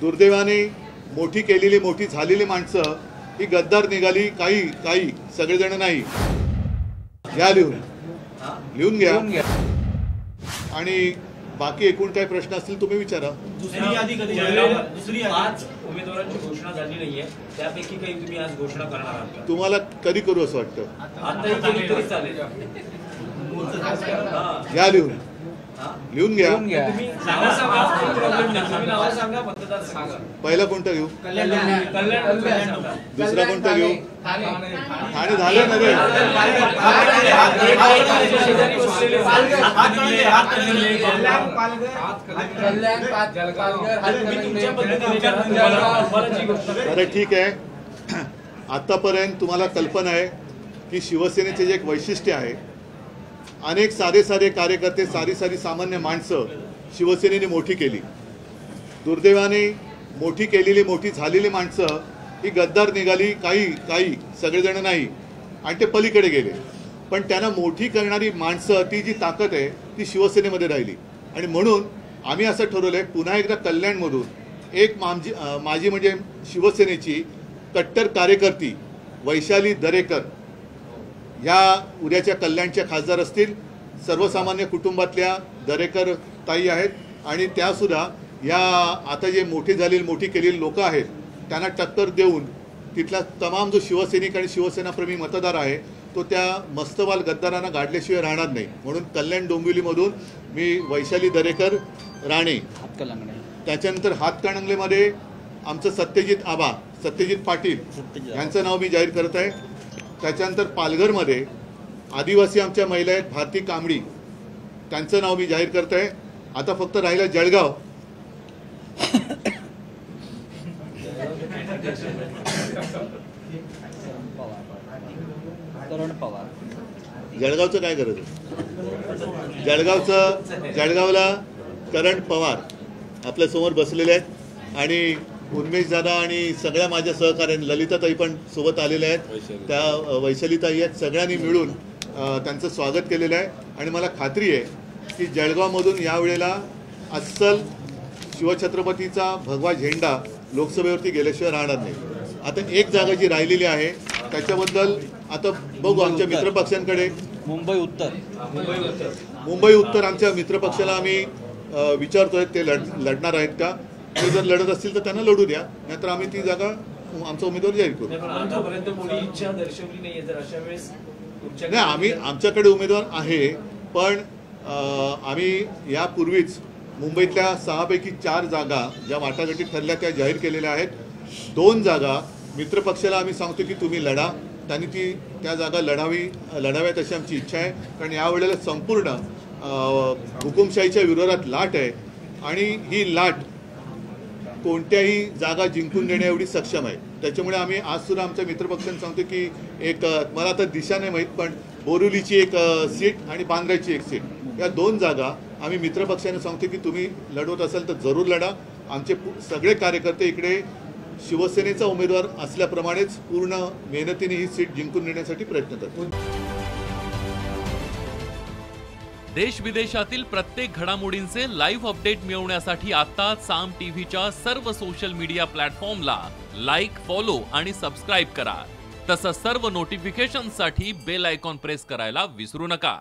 दुर्दैवाने मोठी केलेली मोठी झालेली माणसं ही गद्दार निघाली, काही सगळेजण नाही। घ्या लिहून घ्या आणि बाकी एकूण काही प्रश्न असतील तुम्ही विचारा। दुसरी यादी कधी दुसरी 5 उमेदवारांची घोषणा झाली नाहीये, त्यापैकी काही तुम्ही आज घोषणा करणार आहात? तुम्हाला कधी करू असं वाटतं? आता तरी चालेल। घ्या लिहून घ्या। तुम्ही नाव सांगा, मतदार सांगा। पहिला कोणता घेऊ? कल्याण। दुसरा कोणता घेऊ? ठाणे झालं ना रे। अरे ठीक आहे, आतापर्यंत तुम्हाला कल्पना आहे की शिवसेनेचे जे एक वैशिष्ट्य आहे, अनेक साधे कार्यकर्ते, सारी सामान्य माणसं शिवसेनेने मोठी केली। दुर्दैवाने मोठी केलेली मोठी झालेली माणसं ही गद्दार निघाली, काही सगळेजण नाही आणि ते पलीकडे गेले। पण त्यांना मोठी करणारी माणसं, ती जी ताकद आहे ती शिवसेनेमध्ये राहिली आणि म्हणून आम्ही असं ठरवलंय, पुन्हा एकदा कल्याणमधून एक माझी म्हणजे शिवसेनेची कट्टर कार्यकर्ती वैशाली दरेकर या उद्याच्या कल्याणच्या खासदार असतील। सर्वसामान्य कुटुंबातल्या दरेकर ताई आहेत आणि त्यासुद्धा या आता जे मोठी केलेली लोक आहेत त्यांना टक्कर देऊन तिथला तमाम जो शिवसैनिक आणि शिवसेनाप्रेमी मतदार आहे तो त्या मस्तवाल गद्दारांना गाडल्याशिवाय राहणार नाही। म्हणून कल्याण डोंबिवलीमधून मी वैशाली दरेकर राणे, त्याच्यानंतर हातकणंगलेमध्ये आमचं सत्यजित पाटील यांचं नाव मी जाहीर करत आहे। त्याच्यानंतर पालघरमध्ये आदिवासी आमच्या महिला आहेत भारती कांबडी, त्यांचं नाव मी जाहीर करत आहे। आता फक्त राहिला जळगाव। जळगावचं काय करायचं? जळगावला करण पवार आपल्या समोर बसलेले आहेत आणि उन्मेष दादा आणि सगळ्या माझ्या सहकार्यांनी, ललिताताई पण सोबत आलेल्या आहेत, त्या वैशालीताई आहेत, सगळ्यांनी मिळून त्यांचं स्वागत केलेलं आहे आणि मला खात्री आहे की जळगावमधून यावेळेला अस्सल शिवछत्रपतीचा भगवा झेंडा लोकसभेवरती गेल्याशिवाय राहणार नाही। आता एक जागा जी राहिलेली आहे त्याच्याबद्दल आता बघू, आमच्या मित्रपक्षांकडे मुंबई उत्तर आमच्या मित्रपक्षाला आम्ही विचारतोय ते लढणार आहेत का, ते जर लढत असतील तर त्यांना लढू द्या, नाहीतर आम्ही ती जागा आमचा उमेदवार जाहीर करू। नाही, आम्ही आमच्याकडे उमेदवार आहे, पण आम्ही यापूर्वीच मुंबईतल्या 6 पैकी 4 जागा ज्या वाटाघाटी ठरल्या त्या जाहीर केलेल्या आहेत। 2 जागा मित्रपक्षाला आम्ही सांगतो की तुम्ही लढा, त्यांनी त्या जागा लढाव्यात अशी आमची इच्छा आहे, कारण यावेळेला संपूर्ण हुकुमशाहीच्या विरोधात लाट आहे आणि ही लाट कोणत्याही जागा जिंकून देण्या एवढी सक्षम आहे। त्याच्यामुळे आम्ही आज सुद्धा आमच्या मित्रपक्षांना सांगतो की एक, मला आता दिशा नाही माहीत, पण बोरिवलीची एक सीट आणि बांद्राची एक सीट, या 2 जागा आम्ही मित्रपक्षांना सांगतो की तुम्ही लढवत असाल तर जरूर लढा। आमचे सगळे कार्यकर्ते इकडे शिवसेनेचा उमेदवार असल्याप्रमाणेच पूर्ण मेहनतीने ही सीट जिंकून नेण्यासाठी प्रयत्न करतात। देश विदेशातील प्रत्येक घडामोडींचे लाईव्ह अपडेट मिळवण्यासाठी आता साम टीव्हीच्या सर्व सोशल मीडिया प्लॅटफॉर्मला लाईक, फॉलो आणि सबस्क्राईब करा। तसंच सर्व नोटिफिकेशनसाठी बेल आयकॉन प्रेस करायला विसरू नका।